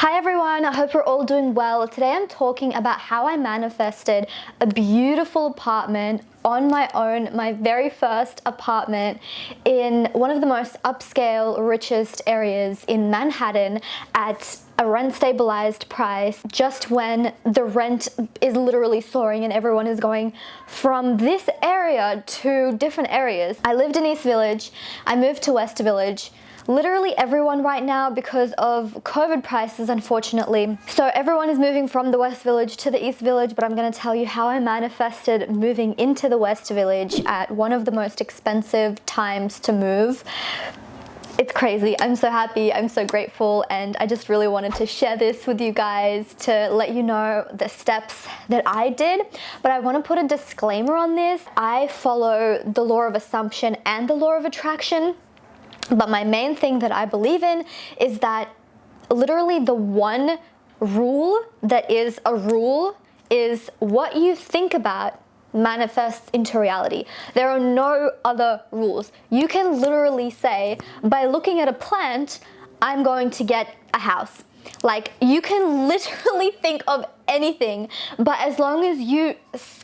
Hi everyone, I hope you're all doing well. Today I'm talking about how I manifested a beautiful apartment on my own, my very first apartment in one of the most upscale, richest areas in Manhattan at a rent stabilized price, just when the rent is literally soaring and everyone is going from this area to different areas. I lived in East Village, I moved to West Village. Literally everyone right now, because of COVID prices, unfortunately. So everyone is moving from the West Village to the East Village, but I'm going to tell you how I manifested moving into the West Village at one of the most expensive times to move. It's crazy. I'm so happy, I'm so grateful, and I just really wanted to share this with you guys to let you know the steps that I did. But I want to put a disclaimer on this. I follow the law of assumption and the law of attraction. But my main thing that I believe in is that literally the one rule that is a rule is what you think about manifests into reality. There are no other rules. You can literally say, by looking at a plant, I'm going to get a house. Like, you can literally think of anything, but as long as you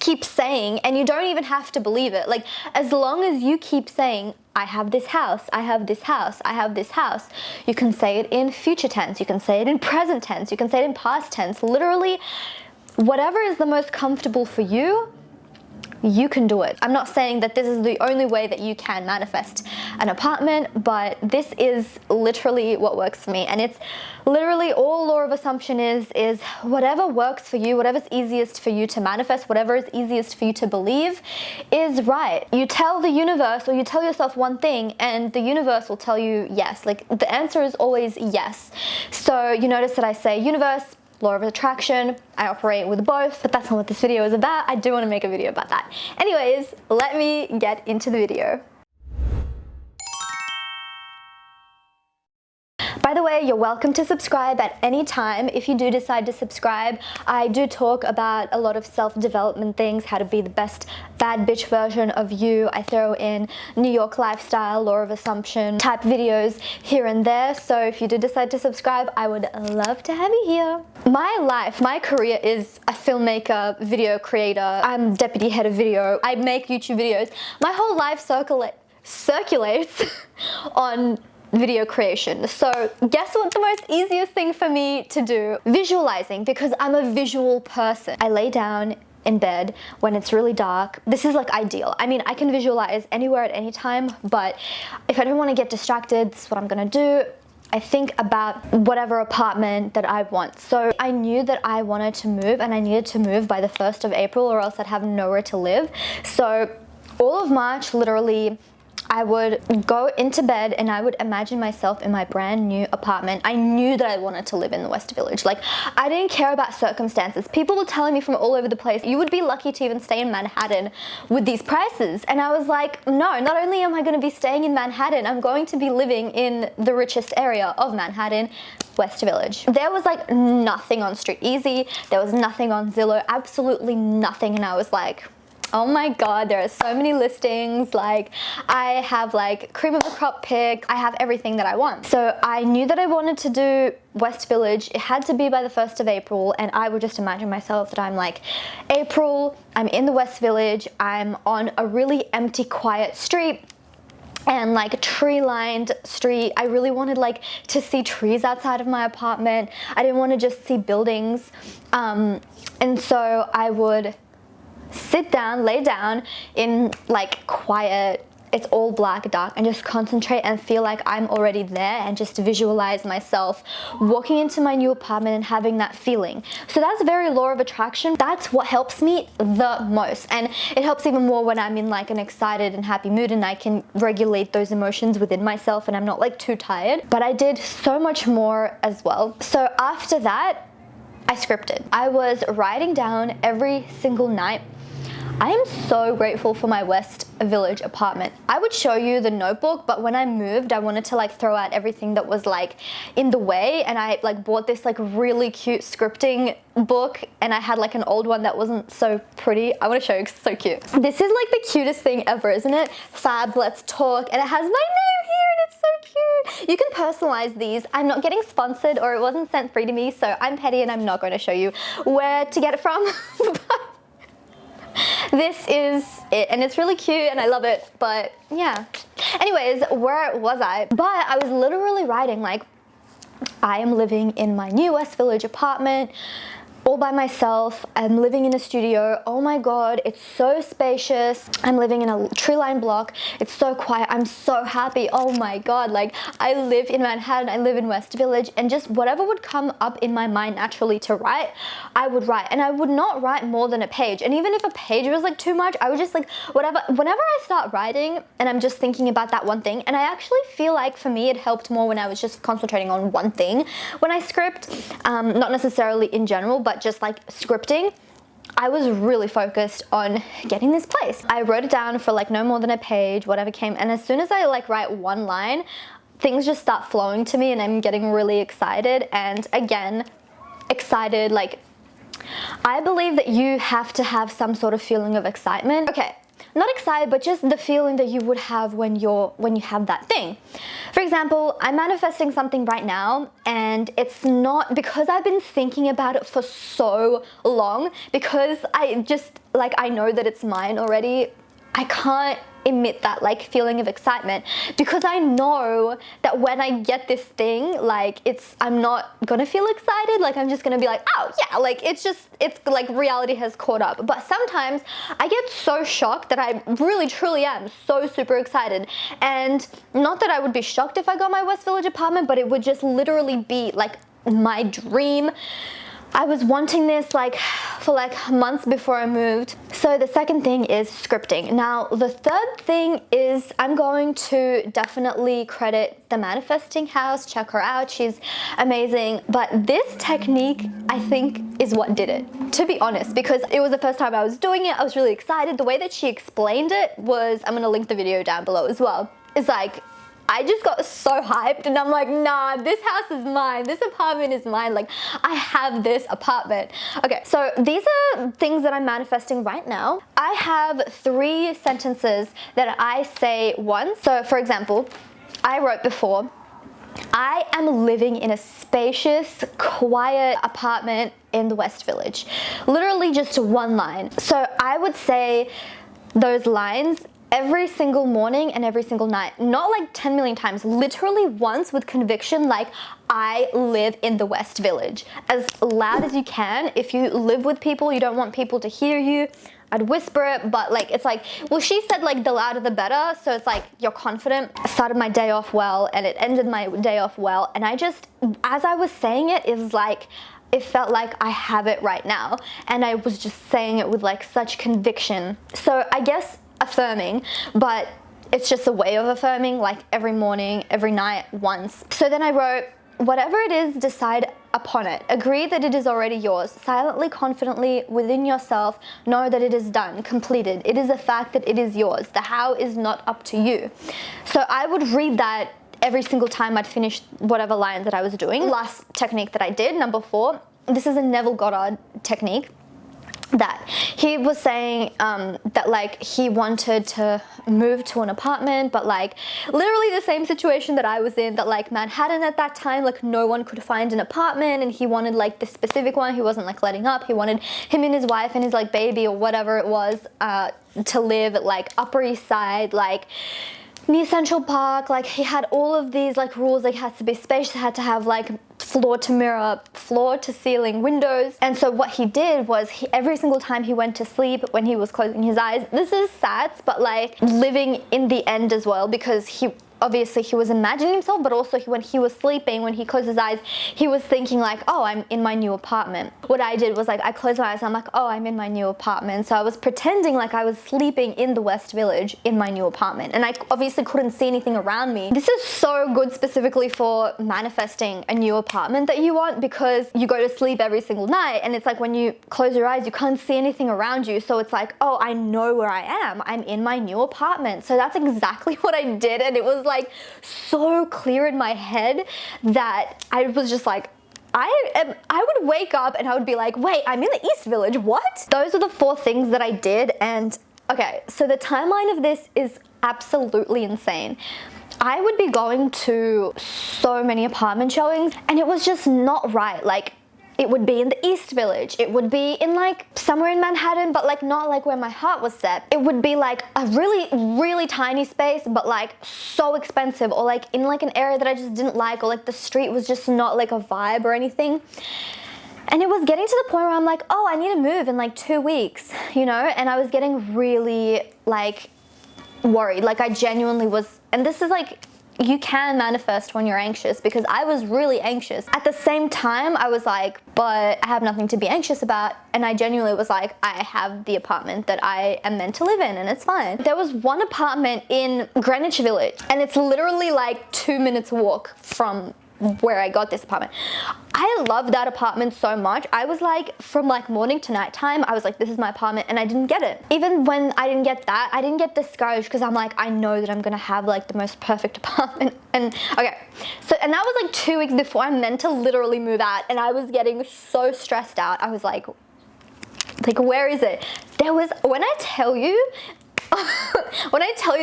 keep saying, and you don't even have to believe it, like, as long as you keep saying, I have this house, I have this house, I have this house. You can say it in future tense, you can say it in present tense, you can say it in past tense. Literally, whatever is the most comfortable for you, you can do it. I'm not saying that this is the only way that you can manifest an apartment, but this is literally what works for me. And it's literally all law of assumption is whatever works for you, whatever's easiest for you to manifest, whatever is easiest for you to believe is right. You tell the universe, or you tell yourself one thing, and the universe will tell you yes. Like, the answer is always yes. So you notice that I say universe, law of attraction. I operate with both, but that's not what this video is about. I do want to make a video about that. Anyways, let me get into the video. By the way, you're welcome to subscribe at any time. If you do decide to subscribe, I do talk about a lot of self-development things, how to be the best bad bitch version of you. I throw in New York lifestyle, law of assumption type videos here and there. So if you do decide to subscribe, I would love to have you here. My life, my career is a filmmaker, video creator. I'm deputy head of video. I make YouTube videos. My whole life circulates on video creation. So guess what the most easiest thing for me to do? Visualizing, because I'm a visual person. I lay down in bed when it's really dark. This is like ideal. I mean, I can visualize anywhere at any time, but if I don't want to get distracted, this is what I'm gonna do. I think about whatever apartment that I want. So I knew that I wanted to move, and I needed to move by the 1st of April or else I'd have nowhere to live. So all of March, literally, I would go into bed and I would imagine myself in my brand new apartment. I knew that I wanted to live in the West Village. Like, I didn't care about circumstances. People were telling me from all over the place, you would be lucky to even stay in Manhattan with these prices. And I was like, no, not only am I going to be staying in Manhattan, I'm going to be living in the richest area of Manhattan, West Village. There was like nothing on Street Easy. There was nothing on Zillow, absolutely nothing. And I was like, oh my god, there are so many listings. Like, I have like cream of the crop pick. I have everything that I want. So I knew that I wanted to do West Village. It had to be by the 1st of April, and I would just imagine myself that I'm like, April, I'm in the West Village, I'm on a really empty, quiet street, and like a tree-lined street. I really wanted like to see trees outside of my apartment. I didn't want to just see buildings. And so I would sit down, lay down in like quiet, it's all black, dark, and just concentrate and feel like I'm already there, and just visualize myself walking into my new apartment and having that feeling. So that's very law of attraction. That's what helps me the most, and it helps even more when I'm in like an excited and happy mood, and I can regulate those emotions within myself and I'm not like too tired. But I did so much more as well. So after that, I scripted. I was writing down every single night. I am so grateful for my West Village apartment. I would show you the notebook, but when I moved, I wanted to like throw out everything that was like in the way, and I like bought this like really cute scripting book, and I had like an old one that wasn't so pretty. I want to show you, it's so cute. This is like the cutest thing ever, isn't it? Fab, let's talk, and it has my name here, and it's so cute. You can personalize these. I'm not getting sponsored, or it wasn't sent free to me, so I'm petty and I'm not going to show you where to get it from. This is it, and it's really cute and I love it, but yeah. Anyways, where was I? But I was literally writing like, I am living in my new West Village apartment all by myself. I'm living in a studio. Oh my god, it's so spacious. I'm living in a tree-lined block. It's so quiet. I'm so happy. Oh my god, like I live in Manhattan, I live in West Village, and just whatever would come up in my mind naturally to write, I would write. And I would not write more than a page. And even if a page was like too much, I would just like whatever. Whenever I start writing and I'm just thinking about that one thing, and I actually feel like for me it helped more when I was just concentrating on one thing when I script, not necessarily in general, but just like scripting. I was really focused on getting this place. I wrote it down for like no more than a page, whatever came, and as soon as I like write one line, things just start flowing to me and I'm getting really excited. And again, excited, like I believe that you have to have some sort of feeling of excitement. Okay, not excited, but just the feeling that you would have when you have that thing. For example, I'm manifesting something right now, and it's not because I've been thinking about it for so long, because I just like, I know that it's mine already. I can't emit that like feeling of excitement, because I know that when I get this thing, like I'm not gonna feel excited. Like I'm just gonna be like, oh yeah, like it's like reality has caught up. But sometimes I get so shocked that I really truly am so super excited. And not that I would be shocked if I got my West Village apartment, but it would just literally be like my dream. I was wanting this like for like months before I moved. So the second thing is scripting. Now the third thing is I'm going to definitely credit the manifesting house. Check her out, she's amazing. But this technique I think is what did it, to be honest, because it was the first time I was doing it. I was really excited. The way that she explained it was, I'm gonna link the video down below as well. It's like, I just got so hyped and I'm like, nah, this house is mine. This apartment is mine. Like, I have this apartment. Okay, so these are things that I'm manifesting right now. I have 3 sentences that I say once. So for example, I wrote before, I am living in a spacious, quiet apartment in the West Village. Literally just one line. So I would say those lines every single morning and every single night, not like 10 million times, literally once with conviction, like I live in the West Village. As loud as you can. If you live with people, you don't want people to hear you, I'd whisper it, but like, it's like, well, she said like the louder the better, so it's like you're confident. I started my day off well and it ended my day off well, and I just, as I was saying it, it was like, it felt like I have it right now, and I was just saying it with like such conviction. So I guess affirming, but it's just a way of affirming, like every morning, every night, once. So then I wrote, whatever it is, decide upon it. Agree that it is already yours. Silently, confidently, within yourself, know that it is done, completed. It is a fact that it is yours. The how is not up to you. So I would read that every single time I'd finish whatever line that I was doing. Last technique that I did, number 4, this is a Neville Goddard technique, that he was saying that like he wanted to move to an apartment, but like literally the same situation that I was in, that like Manhattan at that time, like no one could find an apartment, and he wanted like this specific one. He wasn't like letting up. He wanted him and his wife and his like baby or whatever it was to live at like Upper East Side, like near Central Park. Like he had all of these like rules. Like it has to be spacious, it had to have like floor to mirror, floor to ceiling windows. And so what he did was, every single time he went to sleep, when he was closing his eyes, this is sad, but like living in the end as well, because he obviously he was imagining himself, but also when he was sleeping, when he closed his eyes, he was thinking like, oh, I'm in my new apartment. What I did was like, I closed my eyes and I'm like, oh, I'm in my new apartment. So I was pretending like I was sleeping in the West Village in my new apartment, and I obviously couldn't see anything around me. This is so good specifically for manifesting a new apartment that you want, because you go to sleep every single night and it's like when you close your eyes, you can't see anything around you. So it's like, oh, I know where I am. I'm in my new apartment. So that's exactly what I did, and it was like so clear in my head that I was just like, I would wake up and I would be like, wait, I'm in the East Village, what? Those are the 4 things that I did. And okay, so the timeline of this is absolutely insane. I would be going to so many apartment showings and it was just not right. Like, it would be in the East Village, it would be in like somewhere in Manhattan, but like not like where my heart was set. It would be like a really tiny space, but like so expensive, or like in like an area that I just didn't like, or like the street was just not like a vibe or anything. And it was getting to the point where I'm like, oh, I need to move in like 2 weeks, you know? And I was getting really like worried. Like, I genuinely was, and this is like, you can manifest when you're anxious, because I was really anxious. At the same time, I was like, but I have nothing to be anxious about. And I genuinely was like, I have the apartment that I am meant to live in and it's fine. There was one apartment in Greenwich Village and it's literally like 2 minutes walk from where I got this apartment. I love that apartment so much. I was like, from like morning to night time, I was like, this is my apartment, and I didn't get it. Even when I didn't get that, I didn't get discouraged, because I'm like, I know that I'm gonna have like the most perfect apartment. And okay, so, and that was like 2 weeks before I'm meant to literally move out, and I was getting so stressed out. I was like, where is it? There was, when I tell you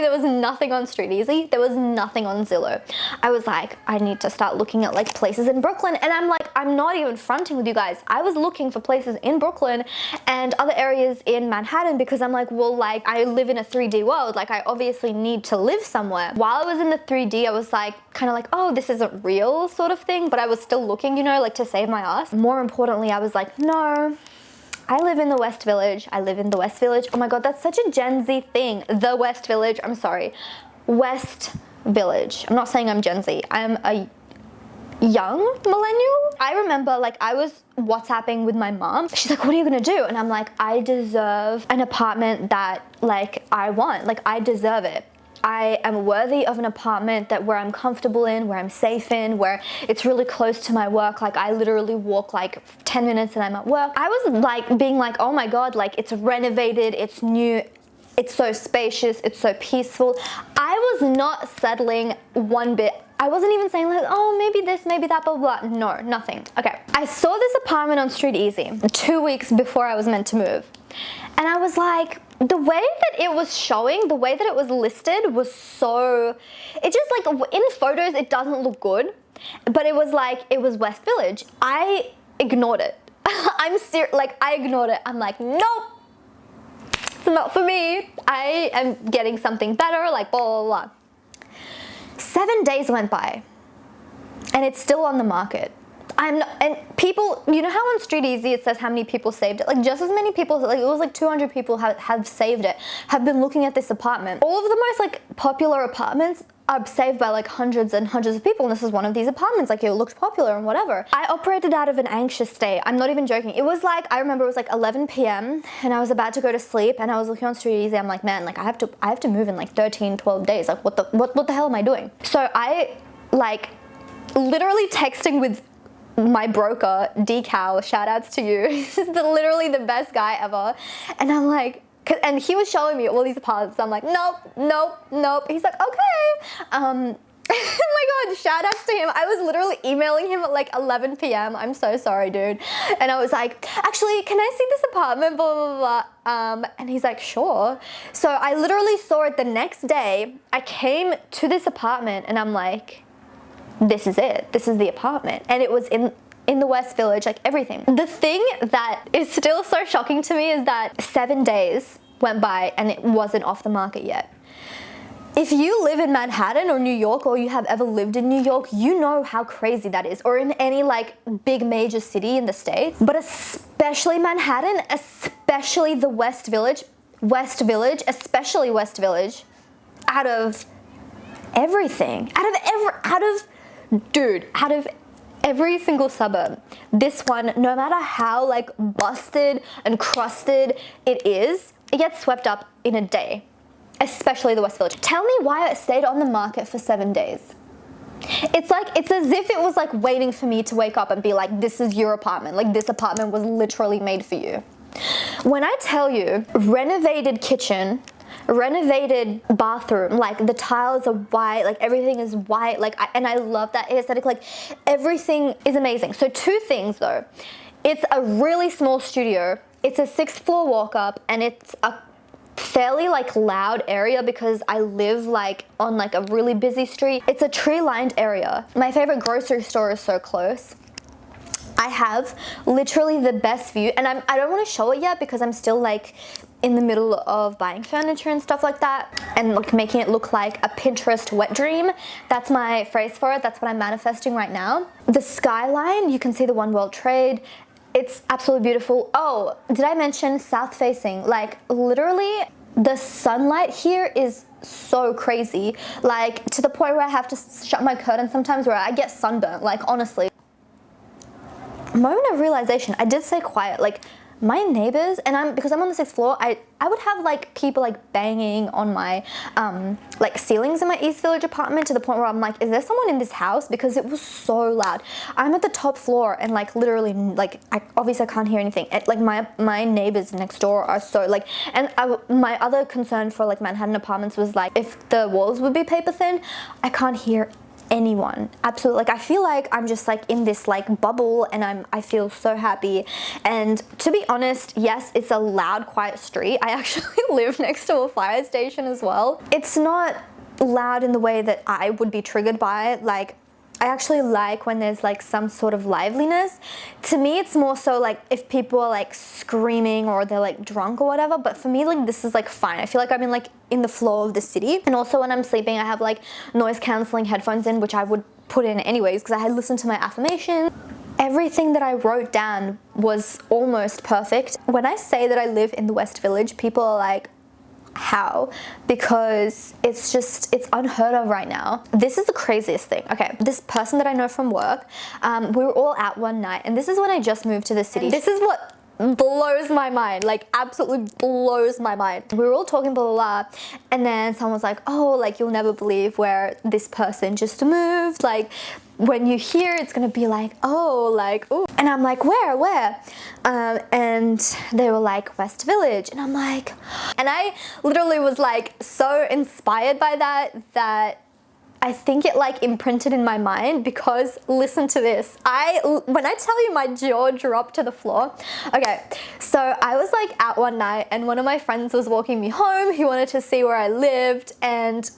there was nothing on Street Easy, there was nothing on Zillow. I was like, I need to start looking at like places in Brooklyn. And I'm like, I'm not even fronting with you guys. I was looking for places in Brooklyn and other areas in Manhattan, because I'm like, well, like, I live in a 3D world. Like, I obviously need to live somewhere. While I was in the 3D, I was like, kind of like, oh, this isn't real sort of thing. But I was still looking, you know, like to save my ass. More importantly, I was like, no, I live in the West Village. I live in the West Village. Oh my God, that's such a Gen Z thing. The West Village. I'm sorry. West Village. I'm not saying I'm Gen Z. I'm a young millennial. I remember like I was WhatsApping with my mom. She's like, what are you gonna do? And I'm like, I deserve an apartment that like I want. Like, I deserve it. I am worthy of an apartment that where I'm comfortable in, where I'm safe in, where it's really close to my work. Like, I literally walk like 10 minutes and I'm at work. I was like being like, oh my God, like, it's renovated, it's new, it's so spacious, it's so peaceful. I was not settling one bit. I wasn't even saying like, oh, maybe this, maybe that, blah, blah, blah. No, nothing. Okay. I saw this apartment on Street Easy 2 weeks before I was meant to move. And I was like, the way that it was showing, the way that it was listed was so, it just like, in photos, it doesn't look good, but it was like, it was West Village. I ignored it. I'm serious, like, I ignored it. I'm like, nope, it's not for me. I am getting something better, like, blah, blah, blah. 7 days went by and it's still on the market. And people, you know how on Street Easy it says how many people saved it? Like, just as many people, like it was like 200 people have saved it, have been looking at this apartment. All of the most like popular apartments are saved by like hundreds and hundreds of people, and this is one of these apartments. Like, it looked popular and whatever. I operated out of an anxious state. I'm not even joking. It was like, I remember it was like 11 p.m. and I was about to go to sleep, and I was looking on Street Easy. I'm like, man, like I have to move in like 13, 12 days. Like, what the hell am I doing? So I like literally texting with my broker, Decal, shout outs to you. He's literally the best guy ever. And I'm like, and he was showing me all these apartments. I'm like, nope, nope, nope. He's like, okay. Oh my God, shout outs to him. I was literally emailing him at like 11 p.m. I'm so sorry, dude. And I was like, actually, can I see this apartment, blah, blah, blah. And he's like, sure. So I literally saw it the next day. I came to this apartment and I'm like, this is it. This is the apartment. And it was in the West Village, like everything. The thing that is still so shocking to me is that 7 days went by and it wasn't off the market yet. If you live in Manhattan or New York, or you have ever lived in New York, you know how crazy that is, or in any like big major city in the States, but especially Manhattan, especially the West Village, especially West Village, out of everything, out of every single suburb, this one, no matter how like busted and crusted it is, it gets swept up in a day, especially the West Village. Tell me why it stayed on the market for 7 days. It's like, it's as if it was like waiting for me to wake up and be like, this is your apartment. Like, this apartment was literally made for you. When I tell you, renovated kitchen, renovated bathroom, like the tiles are white, like everything is white, like and I love that aesthetic, like everything is amazing. So 2 things though, it's a really small studio, it's a 6th floor walk up, and it's a fairly like loud area because I live like on like a really busy street. It's a tree-lined area. My favorite grocery store is so close. I have literally the best view, and I don't want to show it yet because I'm still like in the middle of buying furniture and stuff like that, and like making it look like a Pinterest wet dream. That's my phrase for it. That's what I'm manifesting right now. The skyline, you can see the One World Trade. It's absolutely beautiful. Oh, did I mention south facing? Like literally the sunlight here is so crazy, like to the point where I have to shut my curtain sometimes, where I get sunburnt, like honestly. Moment of realization, I did say quiet, like my neighbors, and because I'm on the 6th floor, I would have like people like banging on my like ceilings in my East Village apartment, to the point where I'm like, is there someone in this house? Because it was so loud. I'm at the top floor and like literally like I obviously can't hear anything. Like my neighbors next door are so like, and my other concern for like Manhattan apartments was like, if the walls would be paper thin, I can't hear anyone. Absolutely. Like I feel like I'm just like in this like bubble, and I feel so happy. And to be honest, yes, it's a loud, quiet street. I actually live next to a fire station as well. It's not loud in the way that I would be triggered by it. Like I actually like when there's like some sort of liveliness. To me, it's more so like if people are like screaming or they're like drunk or whatever. But for me, like this is like fine. I feel like I'm in the flow of the city. And also when I'm sleeping, I have like noise cancelling headphones in, which I would put in anyways because I had listened to my affirmations. Everything that I wrote down was almost perfect. When I say that I live in the West Village, people are like, how? Because it's unheard of right now. This is the craziest thing. Okay, this person that I know from work, we were all out one night, and this is when I just moved to the city. This is what blows my mind, like absolutely blows my mind. We were all talking blah blah blah, and then someone was like, oh, like you'll never believe where this person just moved, like when you hear it's gonna be like, oh, like, ooh. And I'm like, where? And they were like, West Village. And I'm like, and I literally was like so inspired by that I think it like imprinted in my mind, because listen to this. When I tell you my jaw dropped to the floor. Okay, so I was like out one night, and one of my friends was walking me home. He wanted to see where I lived, and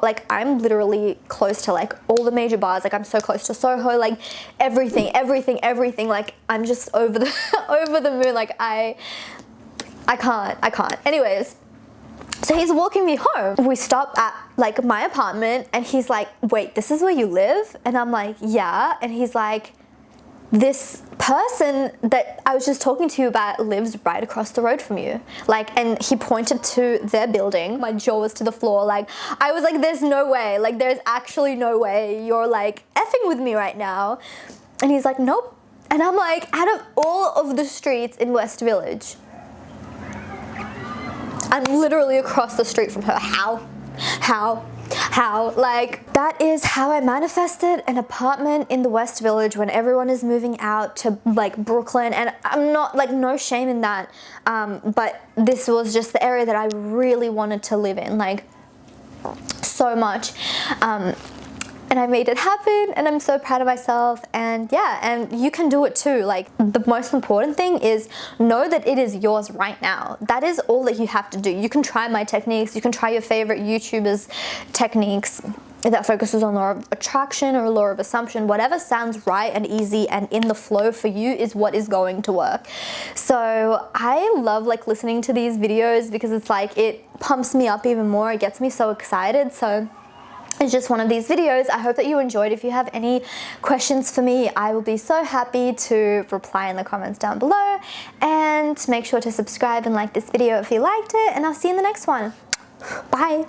like I'm literally close to like all the major bars. Like I'm so close to Soho, like everything. Like I'm just over the over the moon. Like I can't. Anyways, so he's walking me home. We stop at like my apartment, and he's like, wait, this is where you live? And I'm like, yeah. And he's like, this person that I was just talking to you about lives right across the road from you. Like, and he pointed to their building. My jaw was to the floor. Like, I was like, there's no way. Like, there's actually no way you're like effing with me right now. And he's like, nope. And I'm like, out of all of the streets in West Village, I'm literally across the street from her. How? Like, that is how I manifested an apartment in the West Village when everyone is moving out to like Brooklyn. And I'm not like, no shame in that, but this was just the area that I really wanted to live in, like so much. And I made it happen, and I'm so proud of myself. And yeah, and you can do it too. Like, the most important thing is know that it is yours right now. That is all that you have to do. You can try my techniques. You can try your favorite YouTubers' techniques that focuses on law of attraction or law of assumption. Whatever sounds right and easy and in the flow for you is what is going to work. So I love like listening to these videos because it's like, it pumps me up even more. It gets me so excited. So it's just one of these videos. I hope that you enjoyed. If you have any questions for me, I will be so happy to reply in the comments down below. And make sure to subscribe and like this video if you liked it. And I'll see you in the next one. Bye.